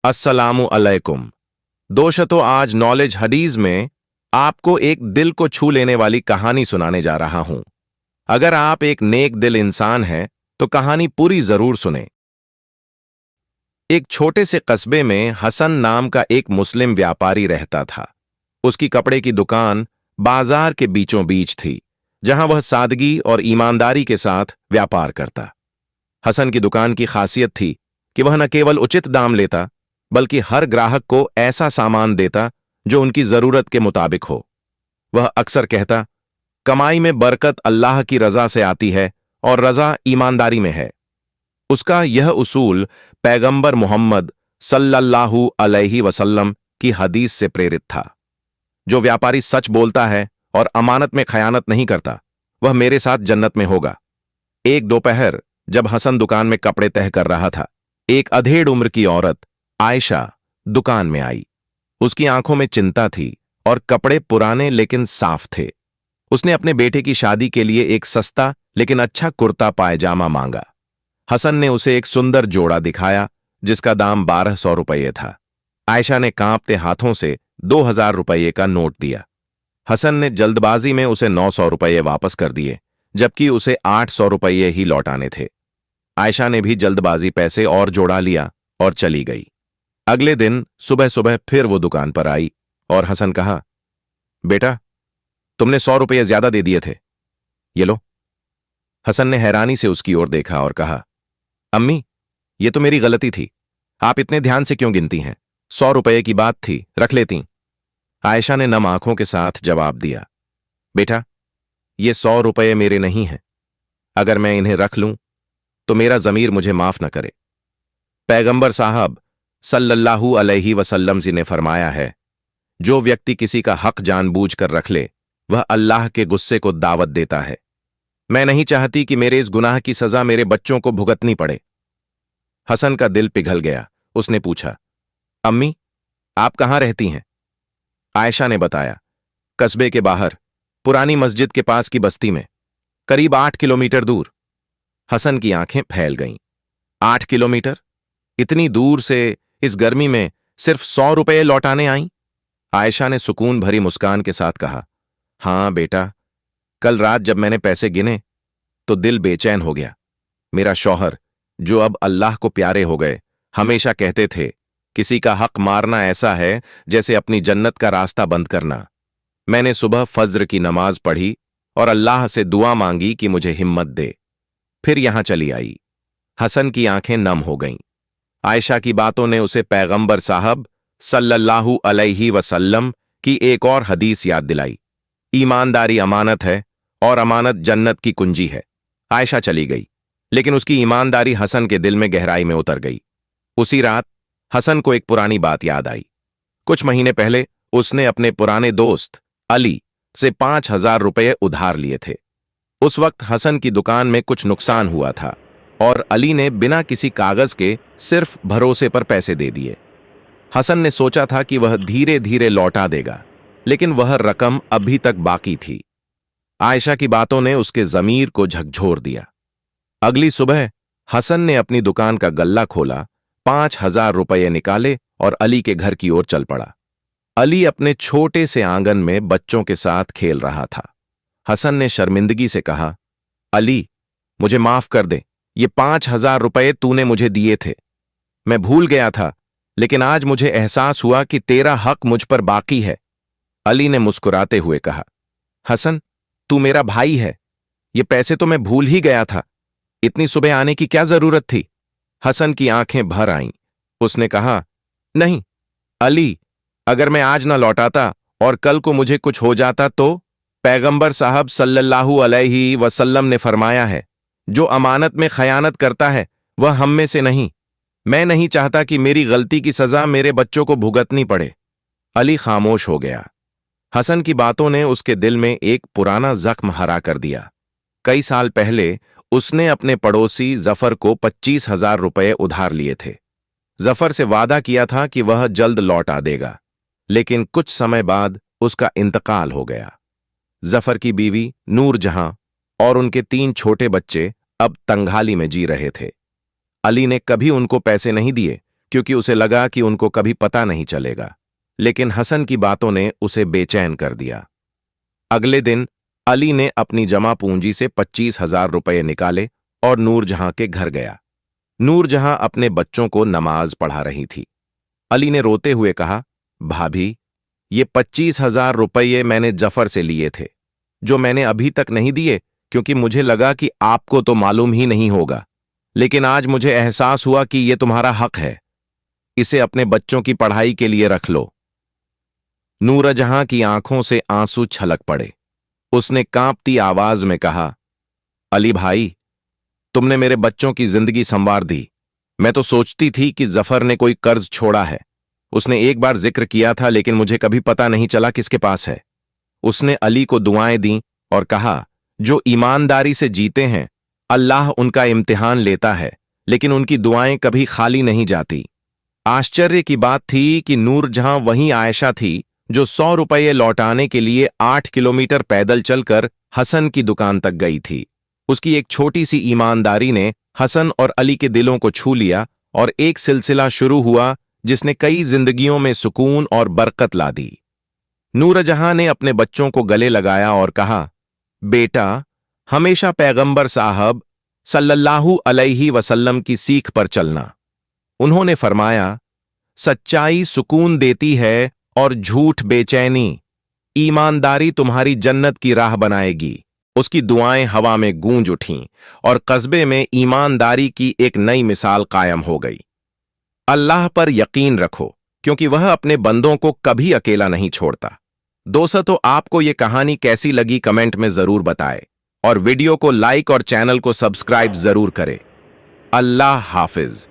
अस्सलामु अलैकुम दोस्तों, आज नॉलेज हदीस में आपको एक दिल को छू लेने वाली कहानी सुनाने जा रहा हूं। अगर आप एक नेक दिल इंसान हैं तो कहानी पूरी जरूर सुने। एक छोटे से कस्बे में हसन नाम का एक मुस्लिम व्यापारी रहता था। उसकी कपड़े की दुकान बाजार के बीचों बीच थी, जहां वह सादगी और ईमानदारी के साथ व्यापार करता। हसन की दुकान की खासियत थी कि वह न केवल उचित दाम लेता, बल्कि हर ग्राहक को ऐसा सामान देता जो उनकी जरूरत के मुताबिक हो। वह अक्सर कहता, कमाई में बरकत अल्लाह की रजा से आती है और रजा ईमानदारी में है। उसका यह उसूल पैगंबर मोहम्मद सल्लल्लाहु अलैहि वसल्लम की हदीस से प्रेरित था। जो व्यापारी सच बोलता है और अमानत में खयानत नहीं करता, वह मेरे साथ जन्नत में होगा। एक दोपहर जब हसन दुकान में कपड़े तह कर रहा था, एक अधेड़ उम्र की औरत आयशा दुकान में आई। उसकी आंखों में चिंता थी और कपड़े पुराने लेकिन साफ थे। उसने अपने बेटे की शादी के लिए एक सस्ता लेकिन अच्छा कुर्ता पायजामा मांगा। हसन ने उसे एक सुंदर जोड़ा दिखाया जिसका दाम 1200 रुपये था। आयशा ने कांपते हाथों से 2000 रुपये का नोट दिया। हसन ने जल्दबाजी में उसे 900 रुपये वापस कर दिए, जबकि उसे 800 रुपये ही लौटाने थे। आयशा ने भी जल्दबाजी पैसे और जोड़ा लिया और चली गई। अगले दिन सुबह सुबह फिर वो दुकान पर आई और हसन कहा, बेटा, तुमने 100 रुपये ज्यादा दे दिए थे, ये लो। हसन ने हैरानी से उसकी ओर देखा और कहा, अम्मी, ये तो मेरी गलती थी। आप इतने ध्यान से क्यों गिनती हैं? 100 रुपये की बात थी, रख लेती। आयशा ने नम आंखों के साथ जवाब दिया, बेटा, ये 100 रुपये मेरे नहीं हैं। अगर मैं इन्हें रख लूं तो मेरा जमीर मुझे माफ न करे। पैगंबर साहब सल्लल्लाहु अलैहि वसल्लम जी ने फरमाया है, जो व्यक्ति किसी का हक जानबूझकर रख ले, वह अल्लाह के गुस्से को दावत देता है। मैं नहीं चाहती कि मेरे इस गुनाह की सजा मेरे बच्चों को भुगतनी पड़े। हसन का दिल पिघल गया। उसने पूछा, अम्मी, आप कहां रहती हैं? आयशा ने बताया, कस्बे के बाहर, पुरानी मस्जिद के पास की बस्ती में, करीब 8 किलोमीटर दूर। हसन की आंखें फैल गईं। 8 किलोमीटर? इतनी दूर से इस गर्मी में सिर्फ 100 रुपये लौटाने आई? आयशा ने सुकून भरी मुस्कान के साथ कहा, हां बेटा, कल रात जब मैंने पैसे गिने तो दिल बेचैन हो गया। मेरा शौहर, जो अब अल्लाह को प्यारे हो गए, हमेशा कहते थे, किसी का हक मारना ऐसा है जैसे अपनी जन्नत का रास्ता बंद करना। मैंने सुबह फज्र की नमाज पढ़ी और अल्लाह से दुआ मांगी कि मुझे हिम्मत दे, फिर यहां चली आई। हसन की आंखें नम हो गईं। आयशा की बातों ने उसे पैगंबर साहब सल्लल्लाहु अलैहि वसल्लम की एक और हदीस याद दिलाई, ईमानदारी अमानत है और अमानत जन्नत की कुंजी है। आयशा चली गई, लेकिन उसकी ईमानदारी हसन के दिल में गहराई में उतर गई। उसी रात हसन को एक पुरानी बात याद आई। कुछ महीने पहले उसने अपने पुराने दोस्त अली से 5000 रुपये उधार लिए थे। उस वक्त हसन की दुकान में कुछ नुकसान हुआ था और अली ने बिना किसी कागज के सिर्फ भरोसे पर पैसे दे दिए। हसन ने सोचा था कि वह धीरे धीरे लौटा देगा, लेकिन वह रकम अभी तक बाकी थी। आयशा की बातों ने उसके जमीर को झकझोर दिया। अगली सुबह हसन ने अपनी दुकान का गल्ला खोला, 5000 रुपये निकाले और अली के घर की ओर चल पड़ा। अली अपने छोटे से आंगन में बच्चों के साथ खेल रहा था। हसन ने शर्मिंदगी से कहा, अली, मुझे माफ कर दे, ये 5000 रुपये तूने मुझे दिए थे। मैं भूल गया था, लेकिन आज मुझे एहसास हुआ कि तेरा हक मुझ पर बाकी है। अली ने मुस्कुराते हुए कहा, हसन, तू मेरा भाई है, ये पैसे तो मैं भूल ही गया था। इतनी सुबह आने की क्या जरूरत थी? हसन की आंखें भर आईं। उसने कहा, नहीं अली, अगर मैं आज ना लौटाता और कल को मुझे कुछ हो जाता तो? पैगंबर साहब सल्लल्लाहु अलैहि वसल्लम ने फरमाया है, जो अमानत में खयानत करता है वह हम में से नहीं। मैं नहीं चाहता कि मेरी गलती की सजा मेरे बच्चों को भुगतनी पड़े। अली खामोश हो गया। हसन की बातों ने उसके दिल में एक पुराना जख्म हरा कर दिया। कई साल पहले उसने अपने पड़ोसी जफर को 25,000 रुपये उधार लिए थे। जफर से वादा किया था कि वह जल्द लौटा देगा, लेकिन कुछ समय बाद उसका इंतकाल हो गया। जफर की बीवी नूरजहां और उनके 3 छोटे बच्चे अब तंगहाली में जी रहे थे। अली ने कभी उनको पैसे नहीं दिए, क्योंकि उसे लगा कि उनको कभी पता नहीं चलेगा, लेकिन हसन की बातों ने उसे बेचैन कर दिया। अगले दिन अली ने अपनी जमा पूंजी से 25,000 रुपये निकाले और नूरजहां के घर गया। नूरजहां अपने बच्चों को नमाज पढ़ा रही थी। अली ने रोते हुए कहा, भाभी, ये 25,000 रुपये मैंने जफर से लिए थे, जो मैंने अभी तक नहीं दिए क्योंकि मुझे लगा कि आपको तो मालूम ही नहीं होगा, लेकिन आज मुझे एहसास हुआ कि ये तुम्हारा हक है। इसे अपने बच्चों की पढ़ाई के लिए रख लो। नूरजहां की आंखों से आंसू छलक पड़े। उसने कांपती आवाज में कहा, अली भाई, तुमने मेरे बच्चों की जिंदगी संवार दी। मैं तो सोचती थी कि जफर ने कोई कर्ज छोड़ा है। उसने एक बार जिक्र किया था, लेकिन मुझे कभी पता नहीं चला किसके पास है। उसने अली को दुआएं दी और कहा, जो ईमानदारी से जीते हैं अल्लाह उनका इम्तिहान लेता है, लेकिन उनकी दुआएं कभी खाली नहीं जाती। आश्चर्य की बात थी कि नूरजहां वही आयशा थी जो 100 रुपये लौटाने के लिए 8 किलोमीटर पैदल चलकर हसन की दुकान तक गई थी। उसकी एक छोटी सी ईमानदारी ने हसन और अली के दिलों को छू लिया और एक सिलसिला शुरू हुआ जिसने कई जिंदगियों में सुकून और बरकत ला दी। नूरजहां ने अपने बच्चों को गले लगाया और कहा, बेटा, हमेशा पैगंबर साहब सल्लल्लाहु अलैहि वसल्लम की सीख पर चलना। उन्होंने फरमाया, सच्चाई सुकून देती है और झूठ बेचैनी। ईमानदारी तुम्हारी जन्नत की राह बनाएगी। उसकी दुआएं हवा में गूंज उठीं और कस्बे में ईमानदारी की एक नई मिसाल कायम हो गई। अल्लाह पर यकीन रखो, क्योंकि वह अपने बंदों को कभी अकेला नहीं छोड़ता। दोस्तों, आपको ये कहानी कैसी लगी कमेंट में जरूर बताएं और वीडियो को लाइक और चैनल को सब्सक्राइब जरूर करें। अल्लाह हाफिज।